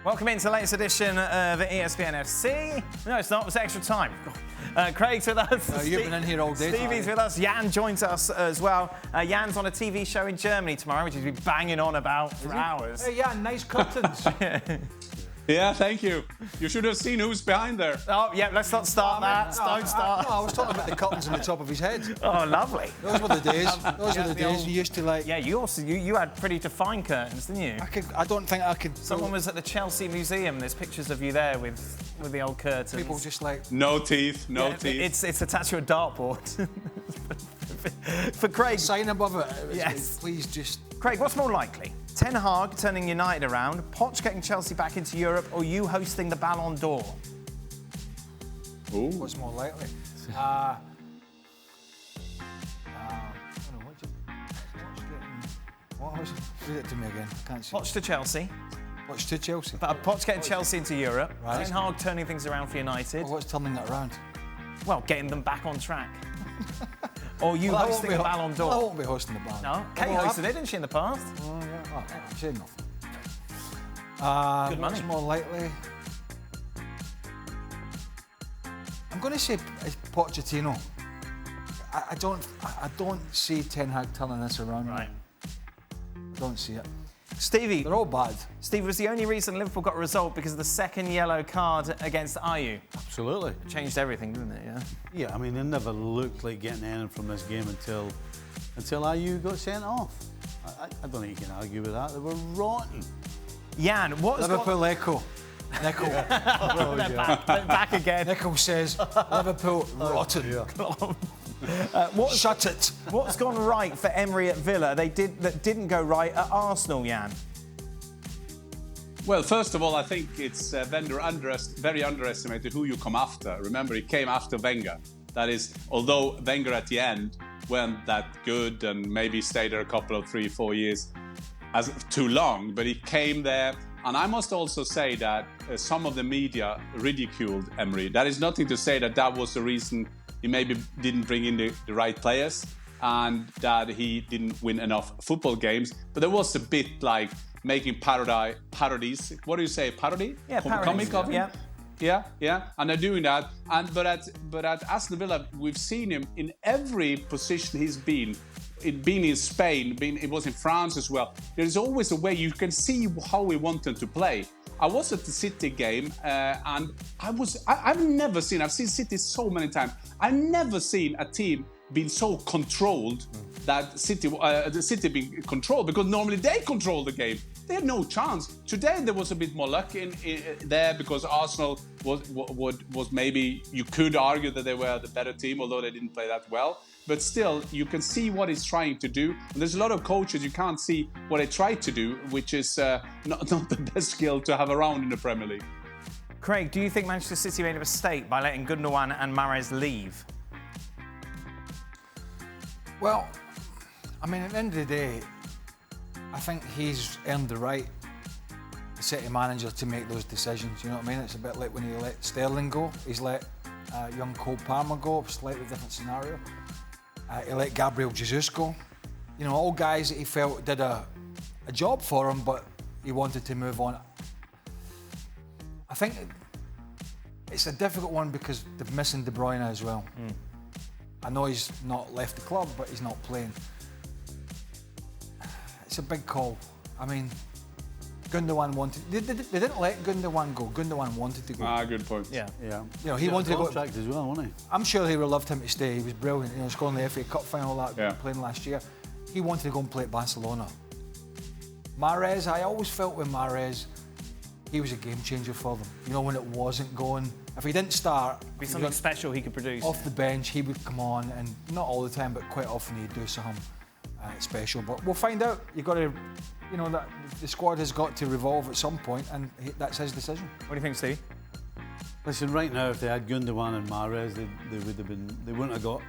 Welcome into the latest edition of ESPN FC. No, it's not. It's Extra Time. Craig's with us. You've been in here all day. Stevie's with us. Jan joins us as well. Jan's on a TV show in Germany tomorrow, which he's been banging on about for hours. Hey, Jan, nice curtains. Yeah, thank you. You should have seen who's behind there. Oh, yeah, let's not start that. Don't start. I was talking about the curtains on the top of his head. Oh, lovely. Those were the days. Those were the days you used to like... Yeah, you had pretty defined curtains, didn't you? I don't think I could... Someone was at the Chelsea Museum. There's pictures of you there with the old curtains. People just like... No teeth, no teeth. It's attached to a dartboard. For Craig... Sign above it. Yes. Please just... Craig, what's more likely? Ten Hag turning United around, Poch getting Chelsea back into Europe, or you hosting the Ballon d'Or? Ooh. What's more likely? What was it? Read it to me again. I can't see. Poch to Chelsea. Poch to Chelsea. But Poch getting Chelsea into Europe. Right. Ten Hag turning things around for United. Well, what's turning it around? Well, getting them back on track. Or you hosting the Ballon d'Or? I won't be hosting the Ballon d'Or. No? Kate hosted it, didn't she, in the past? Oh, yeah. Oh, I've said enough. Good money. What's more likely? I'm going to say Pochettino. I don't see Ten Hag turning this around. Right. I don't see it. Stevie. They're all bad. Stevie, was the only reason Liverpool got a result because of the second yellow card against Aage? Absolutely. It changed everything, didn't it? Yeah. Yeah, I mean, they never looked like getting anything from this game until Aage got sent off. I don't think you can argue with that. They were rotten. Jan, what has Liverpool echo. Nicol. back again. Nicol says Liverpool rotten. Shut it. What's gone right for Emery at Villa that didn't go right at Arsenal, Jan? Well, first of all, I think it's very underestimated who you come after. Remember, he came after Wenger. That is, although Wenger at the end weren't that good and maybe stayed there a couple of 3-4 years as too long, but he came there. And I must also say that some of the media ridiculed Emery. That is nothing to say that was the reason he maybe didn't bring in the right players and that he didn't win enough football games. But there was a bit like making parodies. What do you say, parody? Yeah, parodies. Comic of him? Yeah. And they're doing that. But at Aston Villa, we've seen him in every position he's been. Being in Spain, it was in France as well. There's always a way you can see how we want him to play. I was at the City game and I've never seen, I've seen City so many times. I've never seen a team being so controlled that the City being controlled, because normally they control the game. They had no chance. Today there was a bit more luck in there because Arsenal was maybe, you could argue that they were the better team, although they didn't play that well. But still, you can see what he's trying to do. And there's a lot of coaches you can't see what they try to do, which is not the best skill to have around in the Premier League. Craig, do you think Manchester City made a mistake by letting Gundogan and Mahrez leave? Well, I mean, at the end of the day, I think he's earned the right, the City manager, to make those decisions. You know what I mean? It's a bit like when he let Sterling go. He's let young Cole Palmer go, slightly different scenario. He let Gabriel Jesus go. You know, all guys that he felt did a job for him, but he wanted to move on. I think it's a difficult one because they're missing De Bruyne as well. I know he's not left the club, but he's not playing. It's a big call. I mean, Gundogan wanted... They didn't let Gundogan go. Gundogan wanted to go. Good point. Yeah. Yeah. You know, he wanted to go... contract as well, wasn't he? I'm sure he would have loved him to stay. He was brilliant. You know, scoring the FA Cup final, playing last year. He wanted to go and play at Barcelona. Mahrez, I always felt with Mahrez, he was a game changer for them. You know, when it wasn't going... If he didn't start... Be something special he could produce. Off the bench, he would come on, and not all the time, but quite often he'd do something special. But we'll find out. You've got to... You know, that the squad has got to revolve at some point, and that's his decision. What do you think, Steve? Listen, right now, if they had Gundogan and Mahrez, they wouldn't have got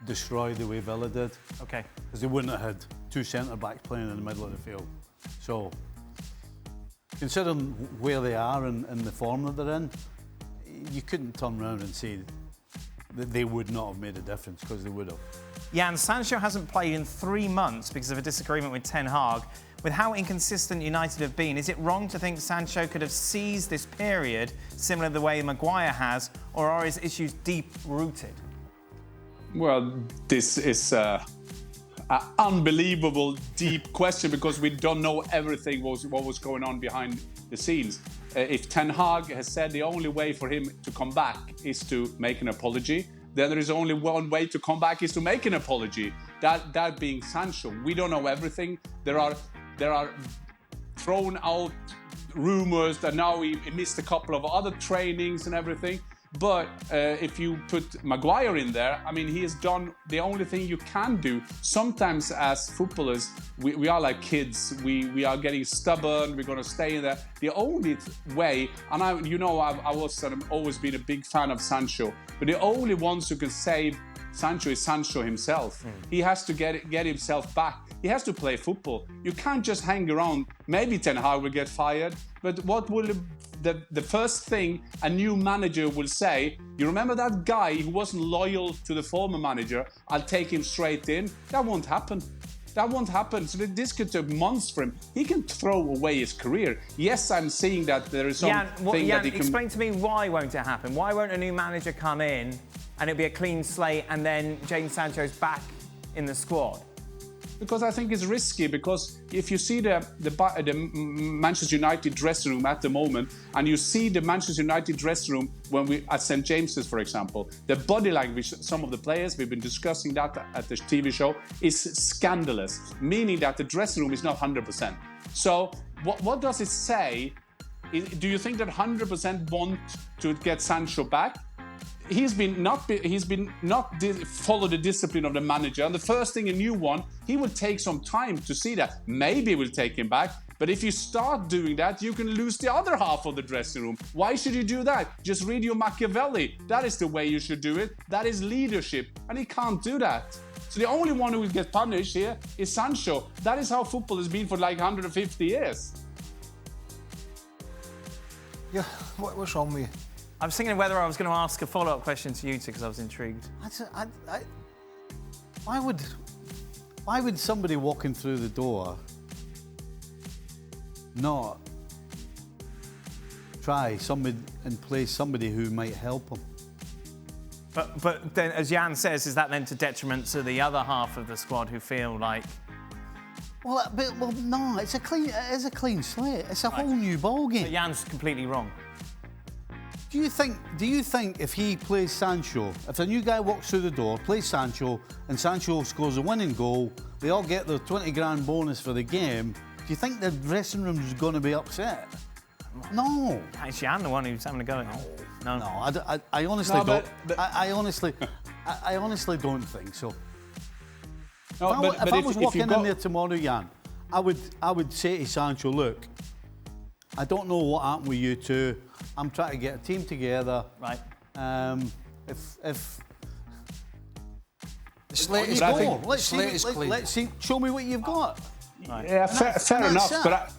destroyed the way Villa did. Okay. Because they wouldn't have had two centre-backs playing in the middle of the field. So, considering where they are and the form that they're in, you couldn't turn around and say that they would not have made a difference, because they would have. Jan, Sancho hasn't played in 3 months because of a disagreement with Ten Hag. with how inconsistent United have been, is it wrong to think Sancho could have seized this period similar to the way Maguire has, or are his issues deep-rooted? Well, this is an unbelievable deep question because we don't know everything what was going on behind the scenes. If Ten Hag has said the only way for him to come back is to make an apology, then there is only one way to come back is to make an apology. That being Sancho. We don't know everything. There are thrown out rumors that now he missed a couple of other trainings and everything. But if you put Maguire in there, I mean, he has done the only thing you can do. Sometimes as footballers, we are like kids. We are getting stubborn. We're going to stay in there. The only way, and I've always been a big fan of Sancho, but the only ones who can save Sancho is Sancho himself. He has to get himself back. He has to play football. You can't just hang around. Maybe Ten Hag will get fired, but what will the first thing a new manager will say? You remember that guy who wasn't loyal to the former manager? I'll take him straight in. That won't happen. That won't happen. So this could take months for him. He can throw away his career. Yes, I'm seeing that there is something that he can... Explain to me why won't it happen? Why won't a new manager come in and it'll be a clean slate and then Jadon Sancho's back in the squad? Because I think it's risky, because if you see the Manchester United dressing room at the moment, and you see the Manchester United dressing room when we at St. James's, for example, the body language, some of the players, we've been discussing that at the TV show, is scandalous, meaning that the dressing room is not 100%. So what does it say? Do you think that 100% want to get Sancho back? He's been not follow the discipline of the manager, and the first thing a new one, he will take some time to see that. Maybe we'll take him back, but if you start doing that, you can lose the other half of the dressing room. Why should you do that? Just read your Machiavelli. That is the way you should do it. That is leadership, and he can't do that. So the only one who will get punished here is Sancho. That is how football has been for like 150 years. Yeah, what's wrong with you? I was thinking whether I was going to ask a follow-up question to you two because I was intrigued. Why would somebody walking through the door not try somebody and place somebody who might help him? But then, as Jan says, is that then to detriment to the other half of the squad who feel like... Well, no, it's a clean slate. It's a whole new ballgame. But Jan's completely wrong. Do you think if he plays Sancho, if a new guy walks through the door, plays Sancho, and Sancho scores a winning goal, they all get their 20 grand bonus for the game, do you think the dressing room is going to be upset? No. It's Jan the one who's having a go at him. No. I honestly don't. I honestly don't think so. No, if I was walking in there tomorrow, Jan, I would say to Sancho, look, I don't know what happened with you two. I'm trying to get a team together. Right. If the slate is clean. Let's see. Show me what you've got. Right. Yeah, fair enough.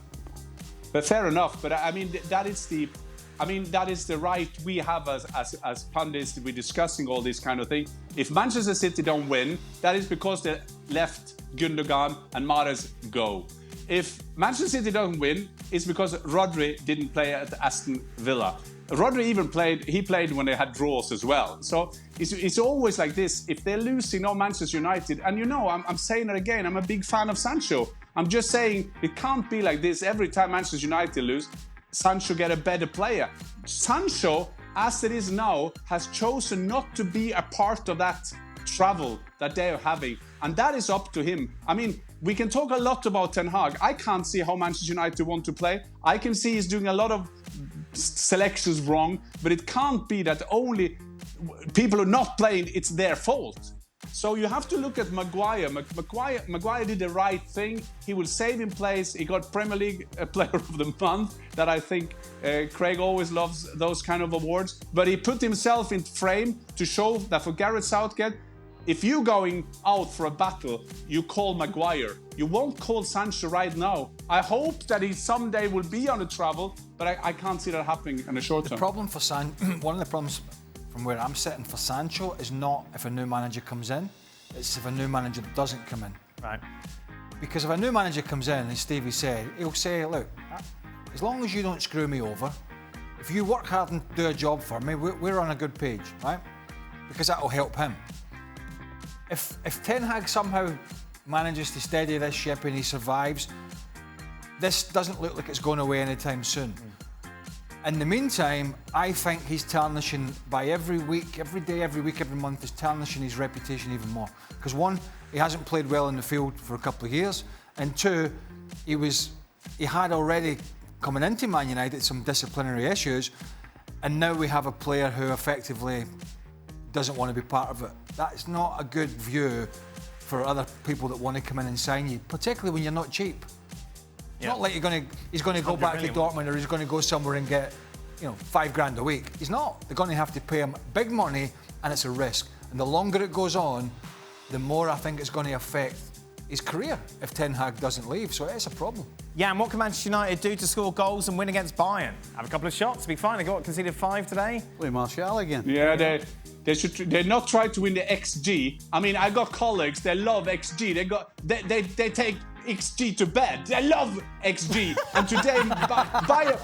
But fair enough. But I mean, that is the right we have as pundits. We're discussing all this kind of thing. If Manchester City don't win, that is because they left Gundogan and Mahrez go. If Manchester City don't win, it's because Rodri didn't play at Aston Villa. Rodri even played when they had draws as well. So it's always like this. If they're losing, Manchester United, and I'm saying it again, I'm a big fan of Sancho. I'm just saying it can't be like this every time Manchester United lose. Sancho get a better player. Sancho, as it is now, has chosen not to be a part of that travel that they are having, and that is up to him. I mean, we can talk a lot about Ten Hag. I can't see how Manchester United want to play. I can see he's doing a lot of selections wrong, but it can't be that only people who are not playing, it's their fault. So you have to look at Maguire. Maguire did the right thing. He will save in place. He got Premier League Player of the Month. That I think Craig always loves those kind of awards. But he put himself in frame to show that for Gareth Southgate, if you're going out for a battle, you call Maguire. You won't call Sancho right now. I hope that he someday will be on a travel, but I can't see that happening in the short term. The problem for one of the problems from where I'm sitting for Sancho is not if a new manager comes in, it's if a new manager doesn't come in. Right. Because if a new manager comes in, as Stevie said, he'll say, look, as long as you don't screw me over, if you work hard and do a job for me, we're on a good page, right? Because that'll help him. If Ten Hag somehow manages to steady this ship and he survives, this doesn't look like it's going away anytime soon. In the meantime, I think he's tarnishing by every week, every day, every week, every month, is tarnishing his reputation even more. Because one, he hasn't played well in the field for a couple of years, and two, he had already, coming into Man United, some disciplinary issues, and now we have a player who effectively doesn't want to be part of it. That's not a good view for other people that want to come in and sign you, particularly when you're not cheap. It's not like he's going to go back to Dortmund or he's going to go somewhere and get, $5 grand a week. He's not. They're going to have to pay him big money, and it's a risk. And the longer it goes on, the more I think it's going to affect his career if Ten Hag doesn't leave. So it's a problem. Yeah, and what can Manchester United do to score goals and win against Bayern? Have a couple of shots, be fine. They got conceded 5 today. Play Martial again. Yeah, they not try to win the XG. I mean, I got colleagues, they love XG. They take XG to bed. They love XG. And today, Bayern.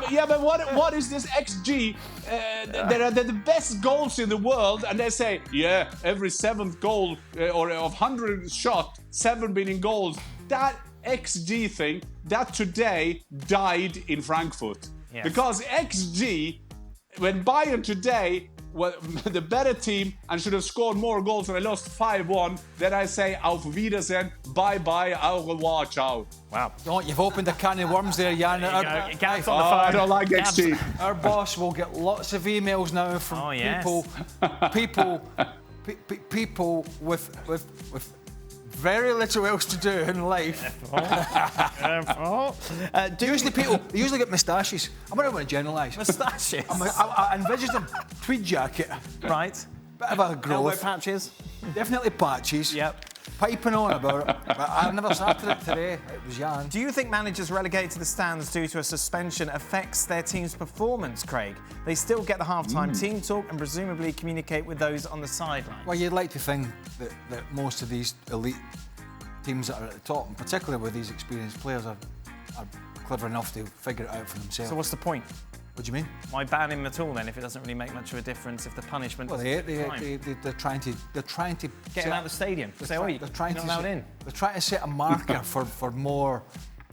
Yeah, but what is this XG? They're the best goals in the world, and they say, yeah, every 7th goal or of 100 shot, 7 being goals. That XG thing, that today died in Frankfurt. Yes. Because XG, when Bayern today were the better team and should have scored more goals and they lost 5-1, then I say auf Wiedersehen, bye-bye, au revoir, ciao. Wow. Oh, you've opened a can of worms there, Jan. Gab's on the phone. I don't like XG. Our boss will get lots of emails now from people with very little else to do in life. Usually get moustaches. I'm not going to generalise. Moustaches? I envisage them. Tweed jacket. Right. Bit of a growth. Elbow patches. Definitely patches. Yep. Piping on about it. But I never started it today. It was Jan. Do you think managers relegated to the stands due to a suspension affects their team's performance, Craig? They still get the half-time team talk and presumably communicate with those on the sidelines. Well, you'd like to think that most of these elite teams that are at the top, and particularly with these experienced players, are clever enough to figure it out for themselves. So what's the point? What do you mean? Why ban him at all then if it doesn't really make much of a difference, if the punishment Well, they're trying to get him out of the stadium. Say, they're trying not to allowed in. They're trying to set a marker for more.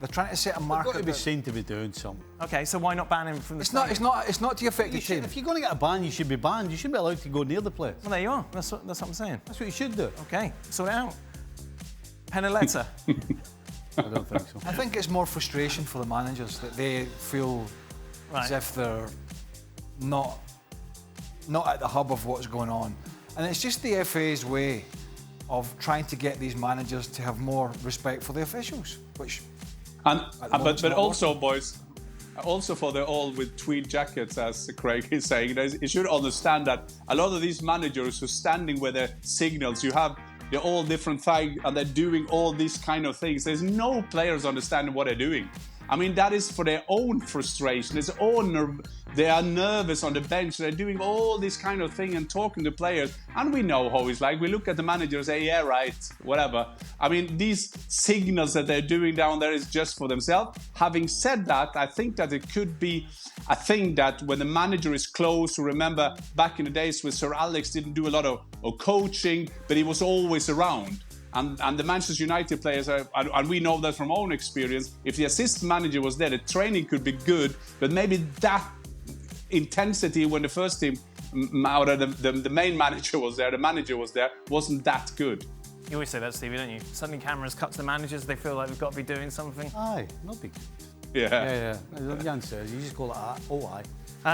They're trying to set a marker. They've got to be seen to be doing something. Okay, so why not ban him from the stadium? It's not to affect the team. If you're going to get a ban, you should be banned. You shouldn't be allowed to go near the place. Well, there you are. That's what I'm saying. That's what you should do. Okay, sort it out. Pen and letter. I don't think so. I think it's more frustration for the managers that they feel as if they're not at the hub of what's going on. And it's just the FA's way of trying to get these managers to have more respect for the officials, which... But also, boys, also for the all with tweed jackets, as Craig is saying, you should understand that a lot of these managers who are standing with their signals, they're all different things and they're doing all these kind of things. There's no players understanding what they're doing. I mean, that is for their own frustration. They are nervous on the bench. They're doing all this kind of thing and talking to players. And we know how it's like. We look at the manager and say, yeah, right, whatever. I mean, these signals that they're doing down there is just for themselves. Having said that, I think that it could be a thing that when the manager is close, remember back in the days when Sir Alex didn't do a lot of coaching, but he was always around. And the Manchester United players, and we know that from our own experience, if the assistant manager was there, the training could be good, but maybe that intensity when the first team, or the main manager was there, the manager was there, wasn't that good. You always say that, Stevie, don't you? Suddenly cameras cut to the managers, they feel like they've got to be doing something. Aye, not be good. Yeah. Jan says, you just call it aye.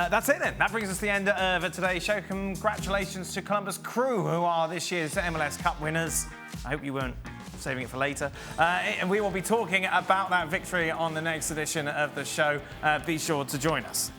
That's it then. That brings us to the end of today's show. Congratulations to Columbus Crew, who are this year's MLS Cup winners. I hope you weren't saving it for later. And we will be talking about that victory on the next edition of the show. Be sure to join us.